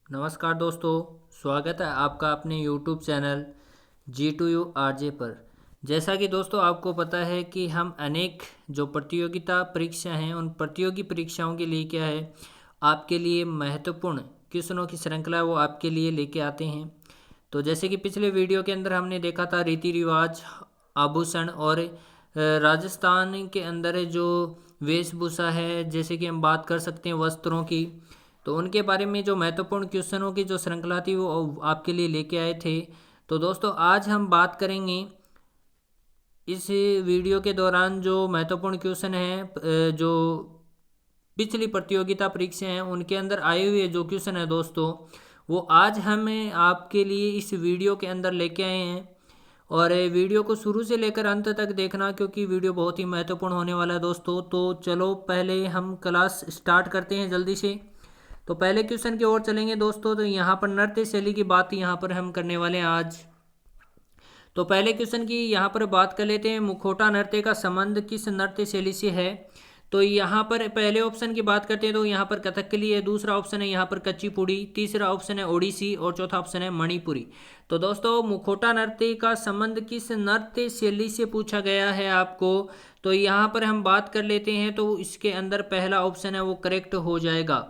नमस्कार दोस्तों, स्वागत है आपका अपने YouTube चैनल G2U RJ पर। जैसा कि दोस्तों आपको पता है कि हम अनेक जो प्रतियोगिता परीक्षा हैं उन प्रतियोगी परीक्षाओं के लिए क्या है आपके लिए महत्वपूर्ण क्वेश्चनों की श्रृंखला वो आपके लिए लेके आते हैं। तो जैसे कि पिछले वीडियो के अंदर हमने देखा था रीति रिवाज, आभूषण और राजस्थान के अंदर जो वेशभूषा है, जैसे कि हम बात कर सकते हैं वस्त्रों की, तो उनके बारे में जो महत्वपूर्ण क्वेश्चनों की जो श्रृंखला थी वो आपके लिए लेके आए थे। तो दोस्तों आज हम बात करेंगे इस वीडियो के दौरान जो महत्वपूर्ण क्वेश्चन हैं जो पिछली प्रतियोगिता परीक्षा हैं उनके अंदर आए हुए जो क्वेश्चन है दोस्तों, वो आज हमें आपके लिए इस वीडियो के अंदर लेके आए हैं। और वीडियो को शुरू से लेकर अंत तक देखना क्योंकि वीडियो बहुत ही महत्वपूर्ण होने वाला है दोस्तों। तो चलो पहले हम क्लास स्टार्ट करते हैं जल्दी से। तो पहले क्वेश्चन की ओर चलेंगे दोस्तों। तो यहाँ पर नृत्य शैली की बात यहाँ पर हम करने वाले हैं आज। तो पहले क्वेश्चन की यहाँ पर बात कर लेते हैं, मुखौटा नृत्य का संबंध किस नृत्य शैली से है। तो यहाँ पर पहले ऑप्शन की बात करते हैं तो यहाँ पर कथकली है, दूसरा ऑप्शन है यहाँ पर कुचिपुड़ी, तीसरा ऑप्शन है ओडिसी और चौथा ऑप्शन है मणिपुरी। तो दोस्तों मुखौटा नृत्य का संबंध किस नृत्य शैली से पूछा गया है आपको, तो यहाँ पर हम बात कर लेते हैं तो इसके अंदर पहला ऑप्शन है वो करेक्ट हो जाएगा।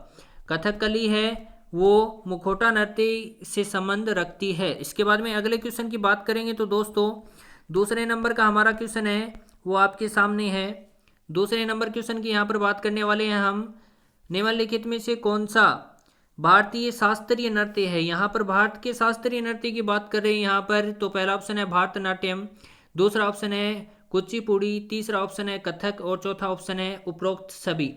कथकली है वो मुखौटा नृत्य से संबंध रखती है। इसके बाद में अगले क्वेश्चन की बात करेंगे तो दोस्तों दूसरे नंबर का हमारा क्वेश्चन है वो आपके सामने है। दूसरे नंबर क्वेश्चन की यहाँ पर बात करने वाले हैं हम, निम्नलिखित में से कौन सा भारतीय शास्त्रीय नृत्य है। यहाँ पर भारत के शास्त्रीय नृत्य की बात कर रहे हैं यहाँ पर, तो पहला ऑप्शन है भारतनाट्यम, दूसरा ऑप्शन है कुचिपुड़ी, तीसरा ऑप्शन है कथक और चौथा ऑप्शन है उपरोक्त सभी।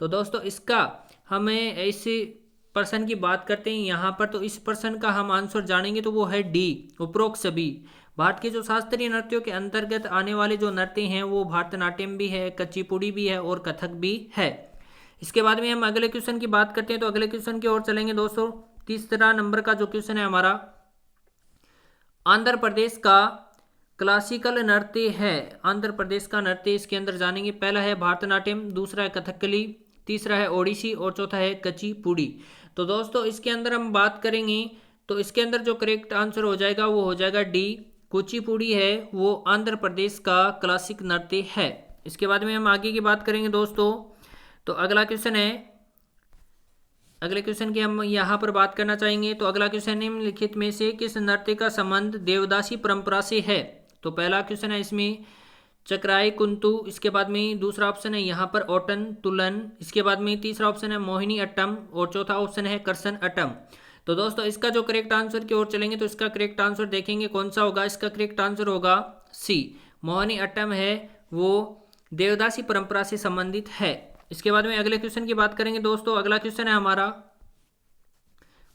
तो दोस्तों इसका हमें ऐसे पर्सन की बात करते हैं यहाँ पर, तो इस पर्सन का हम आंसर जानेंगे तो वो है डी, उपरोक्त सभी। भारत के जो शास्त्रीय नृत्यों के अंतर्गत आने वाले जो नृत्य हैं वो भारतनाट्यम भी है, कुचिपुड़ी भी है और कथक भी है। इसके बाद में हम अगले क्वेश्चन की बात करते हैं तो अगले क्वेश्चन की ओर चलेंगे दोस्तों। तीसरा नंबर का जो क्वेश्चन है हमारा, आंध्र प्रदेश का क्लासिकल नृत्य है, आंध्र प्रदेश का नृत्य इसके अंदर जानेंगे। पहला है भारतनाट्यम, दूसरा है कथकली, तीसरा है ओडिसी और चौथा है कुचिपुड़ी। तो दोस्तों इसके अंदर हम बात करेंगे तो इसके अंदर जो करेक्ट आंसर हो जाएगा वो हो जाएगा डी, कुचिपुड़ी है वो आंध्र प्रदेश का क्लासिक नृत्य है। इसके बाद में हम आगे की बात करेंगे दोस्तों। तो अगला क्वेश्चन है, अगले क्वेश्चन की हम यहाँ पर बात करना चाहेंगे। तो अगला क्वेश्चन निम्नलिखित में से किस नृत्य का संबंध देवदासी परंपरा से है। तो पहला क्वेश्चन है इसमें चक्राई कुंतु, इसके बाद में दूसरा ऑप्शन है यहाँ पर ओटन तुलन, इसके बाद में तीसरा ऑप्शन है मोहिनी अट्टम और चौथा ऑप्शन है करसन अट्टम। तो दोस्तों इसका जो करेक्ट आंसर की ओर चलेंगे तो इसका करेक्ट आंसर देखेंगे कौन सा होगा। इसका करेक्ट आंसर होगा सी, मोहिनी अट्टम है वो देवदासी परंपरा से संबंधित है। इसके बाद में अगले क्वेश्चन की बात करेंगे दोस्तों। अगला क्वेश्चन है हमारा,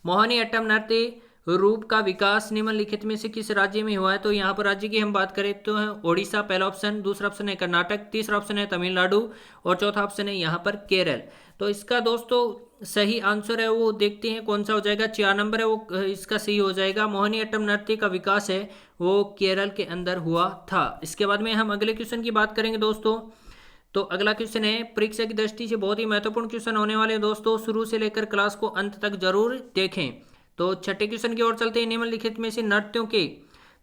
मोहिनी अट्टम नृत्य रूप का विकास निम्नलिखित में से किस राज्य में हुआ है। तो यहाँ पर राज्य की हम बात करें तो है ओडिशा पहला ऑप्शन, दूसरा ऑप्शन है कर्नाटक, तीसरा ऑप्शन है तमिलनाडु और चौथा ऑप्शन है यहाँ पर केरल। तो इसका दोस्तों सही आंसर है वो देखते हैं कौन सा हो जाएगा। 4 नंबर है वो इसका सही हो जाएगा। मोहिनी अट्टम नृत्य का विकास है वो केरल के अंदर हुआ था। इसके बाद में हम अगले क्वेश्चन की बात करेंगे दोस्तों। तो अगला क्वेश्चन है परीक्षा की दृष्टि से बहुत ही महत्वपूर्ण क्वेश्चन होने वाले हैं दोस्तों, शुरू से लेकर क्लास को अंत तक जरूर देखें। तो छठे क्वेश्चन की ओर चलते हैं, निम्नलिखित में से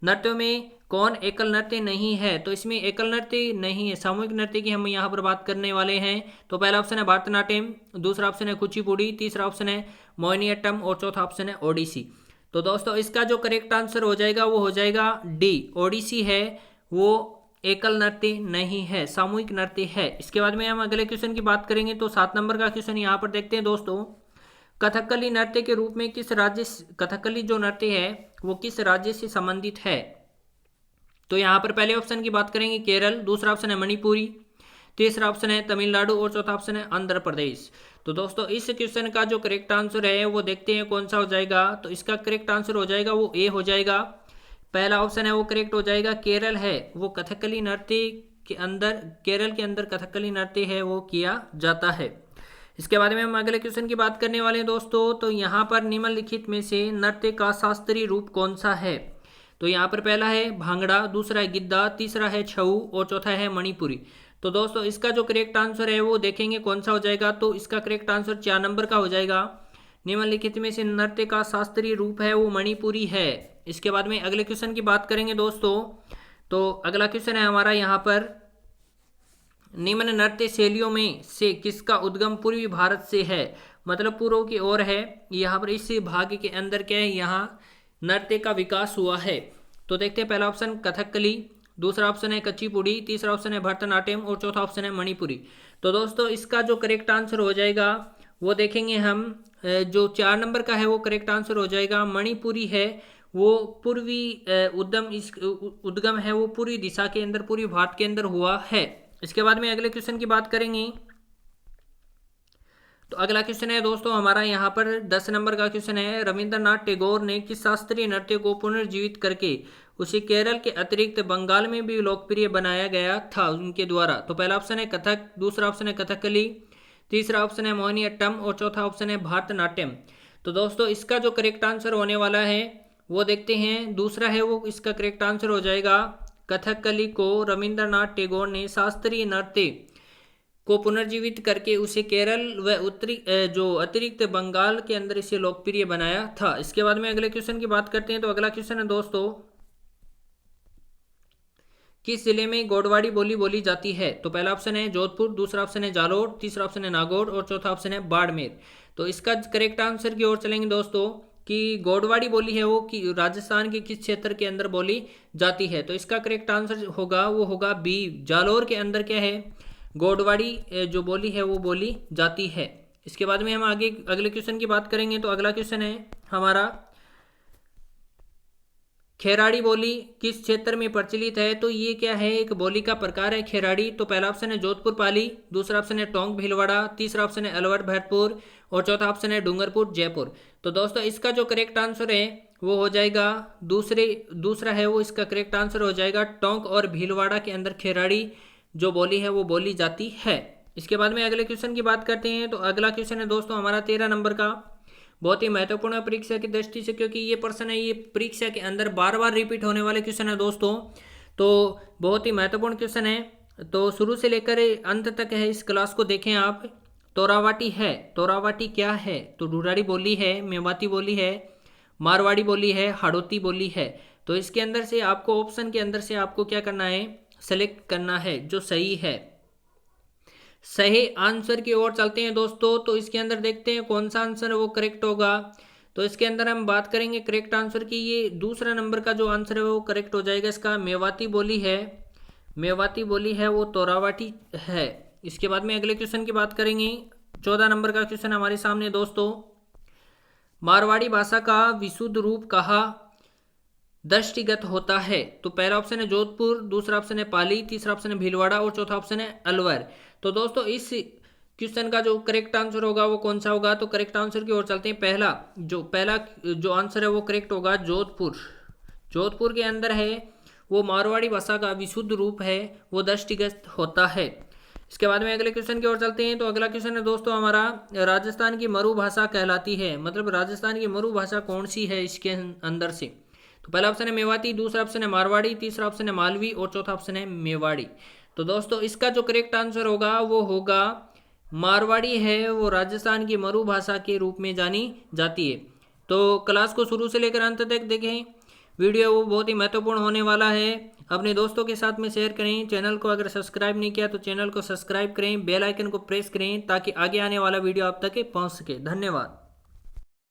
नृत्यों में कौन एकल नृत्य नहीं है। तो इसमें एकल नृत्य नहीं है, सामूहिक नृत्य की हम यहाँ पर बात करने वाले हैं। तो पहला ऑप्शन है भारतनाट्यम, दूसरा ऑप्शन है कुचिपुड़ी, तीसरा ऑप्शन है मोहिनीअट्टम और चौथा ऑप्शन है ओडिसी। तो दोस्तों इसका जो करेक्ट आंसर हो जाएगा वो हो जाएगा डी, ओडिसी है वो एकल नृत्य नहीं है, सामूहिक नृत्य है। इसके बाद में हम अगले क्वेश्चन की बात करेंगे तो 7 नंबर का क्वेश्चन यहाँ पर देखते हैं दोस्तों। कथकली नृत्य के रूप में कथकली जो नृत्य है वो किस राज्य से संबंधित है। तो यहाँ पर पहले ऑप्शन की बात करेंगे केरल, दूसरा ऑप्शन है मणिपुरी, तीसरा ऑप्शन है तमिलनाडु और चौथा ऑप्शन है आंध्र प्रदेश। तो दोस्तों इस क्वेश्चन का जो करेक्ट आंसर है वो देखते हैं कौन सा हो जाएगा। तो इसका करेक्ट आंसर हो जाएगा वो ए हो जाएगा, पहला ऑप्शन है वो करेक्ट हो जाएगा। केरल है वो कथकली नृत्य के अंदर, केरल के अंदर कथकली नृत्य है वो किया जाता है। इसके बाद में हम अगले क्वेश्चन की बात करने वाले हैं दोस्तों। तो यहाँ पर निम्नलिखित में से नृत्य का शास्त्रीय रूप कौन सा है। तो यहाँ पर पहला है भांगड़ा, दूसरा है गिद्दा, तीसरा है छऊ और चौथा है मणिपुरी। तो दोस्तों इसका जो करेक्ट आंसर है वो देखेंगे कौन सा हो जाएगा। तो इसका करेक्ट आंसर 4 नंबर का हो जाएगा। निम्नलिखित में से नृत्य का शास्त्रीय रूप है वो मणिपुरी है। इसके बाद में अगले क्वेश्चन की बात करेंगे दोस्तों, तो अगला क्वेश्चन है हमारा यहाँ पर, निम्न नृत्य शैलियों में से किसका उद्गम पूर्वी भारत से है, मतलब पूर्व की ओर है। यहाँ पर इस भाग के अंदर क्या है, यहाँ नृत्य का विकास हुआ है। तो देखते हैं, पहला ऑप्शन कथकली, दूसरा ऑप्शन है कुचिपुड़ी, तीसरा ऑप्शन है भरतनाट्यम और चौथा ऑप्शन है मणिपुरी। तो दोस्तों इसका जो करेक्ट आंसर हो जाएगा वो देखेंगे हम, जो 4 नंबर का है वो करेक्ट आंसर हो जाएगा, मणिपुरी है वो पूर्वी उद्गम है वो पूर्वी दिशा के अंदर, पूर्वी भारत के अंदर हुआ है। इसके बाद में अगले क्वेश्चन की बात करेंगे, तो अगला क्वेश्चन है दोस्तों हमारा यहाँ पर 10 नंबर का क्वेश्चन है, रविंद्रनाथ टैगोर ने किस शास्त्रीय नृत्य को पुनर्जीवित करके उसे केरल के अतिरिक्त बंगाल में भी लोकप्रिय बनाया गया था उनके द्वारा। तो पहला ऑप्शन है कथक, दूसरा ऑप्शन है कथकली, तीसरा ऑप्शन है मोहिनीअट्टम और चौथा ऑप्शन है भरतनाट्यम। तो दोस्तों इसका जो करेक्ट आंसर होने वाला है वो देखते हैं, दूसरा है वो इसका करेक्ट आंसर हो जाएगा। कथकली को रविंद्रनाथ टैगोर ने शास्त्रीय नृत्य को पुनर्जीवित करके उसे केरल व उत्तरी जो अतिरिक्त बंगाल के अंदर इसे लोकप्रिय बनाया था। इसके बाद में अगले क्वेश्चन की बात करते हैं, तो अगला क्वेश्चन है दोस्तों, किस जिले में गोडवाड़ी बोली बोली जाती है। तो पहला ऑप्शन है जोधपुर, दूसरा ऑप्शन है जालोर, तीसरा ऑप्शन है नागौर और चौथा ऑप्शन है बाड़मेर। तो इसका करेक्ट आंसर की ओर चलेंगे दोस्तों कि गोडवाड़ी बोली है वो कि राजस्थान के किस क्षेत्र के अंदर बोली जाती है। तो इसका करेक्ट आंसर होगा वो होगा बी, जालोर के अंदर क्या है, गोडवाड़ी जो बोली है वो बोली जाती है। इसके बाद में हम आगे अगले क्वेश्चन की बात करेंगे, तो अगला क्वेश्चन है हमारा, खेराड़ी बोली किस क्षेत्र में प्रचलित है। तो ये क्या है, एक बोली का प्रकार है खेराड़ी। तो पहला ऑप्शन है जोधपुर पाली, दूसरा ऑप्शन है टोंक भीलवाड़ा, तीसरा ऑप्शन है अलवर भरतपुर और चौथा ऑप्शन है डूंगरपुर जयपुर। तो दोस्तों इसका जो करेक्ट आंसर है वो हो जाएगा दूसरा है वो इसका करेक्ट आंसर हो जाएगा, टोंक और भीलवाड़ा के अंदर खेराड़ी जो बोली है वो बोली जाती है। इसके बाद में अगले क्वेश्चन की बात करते हैं, तो अगला क्वेश्चन है दोस्तों हमारा 13 नंबर का, बहुत ही महत्वपूर्ण है परीक्षा की दृष्टि से, क्योंकि ये प्रश्न है ये परीक्षा के अंदर बार बार रिपीट होने वाले क्वेश्चन है दोस्तों। तो बहुत ही महत्वपूर्ण क्वेश्चन है, तो शुरू से लेकर अंत तक है, इस क्लास को देखें आप। तोरावाटी है, तोरावाटी क्या है, तो ढूढ़ाड़ी बोली है, मेवाती बोली है, मारवाड़ी बोली है, हाड़ौती बोली है। तो इसके अंदर से आपको ऑप्शन के अंदर से आपको क्या करना है, सेलेक्ट करना है जो सही है। सही आंसर की ओर चलते हैं दोस्तों, तो इसके अंदर देखते हैं कौन सा आंसर वो करेक्ट होगा। तो इसके अंदर हम बात करेंगे करेक्ट आंसर की, ये दूसरा नंबर का जो आंसर है वो करेक्ट हो जाएगा इसका, मेवाती बोली है, मेवाती बोली है वो तोरावाटी है। इसके बाद में अगले क्वेश्चन की बात करेंगे, 14 नंबर का क्वेश्चन हमारे सामने दोस्तों, मारवाड़ी भाषा का विशुद्ध रूप कहा दृष्टिगत होता है। तो पहला ऑप्शन है जोधपुर, दूसरा ऑप्शन है पाली, तीसरा ऑप्शन है भीलवाड़ा और चौथा ऑप्शन है अलवर। तो दोस्तों इस क्वेश्चन का जो करेक्ट आंसर होगा वो कौन सा होगा, तो करेक्ट आंसर की ओर चलते हैं। पहला जो आंसर है वो करेक्ट होगा जोधपुर। जोधपुर के अंदर है वो मारवाड़ी भाषा का विशुद्ध रूप है वो दृष्टिगत होता है। इसके बाद में अगले क्वेश्चन की ओर चलते हैं, तो अगला क्वेश्चन है दोस्तों हमारा, राजस्थान की मरु भाषा कहलाती है, मतलब राजस्थान की मरु भाषा कौन सी है इसके अंदर से। तो पहला ऑप्शन है मेवाती, दूसरा ऑप्शन है मारवाड़ी, तीसरा ऑप्शन है मालवी और चौथा ऑप्शन है मेवाड़ी। तो दोस्तों इसका जो करेक्ट आंसर होगा वो होगा मारवाड़ी है वो राजस्थान की मरु भाषा के रूप में जानी जाती है। तो क्लास को शुरू से लेकर अंत तक देखें, वीडियो वो बहुत ही महत्वपूर्ण होने वाला है। अपने दोस्तों के साथ में शेयर करें, चैनल को अगर सब्सक्राइब नहीं किया तो चैनल को सब्सक्राइब करें, बेल आइकन को प्रेस करें ताकि आगे आने वाला वीडियो आप तक पहुंच सके। धन्यवाद।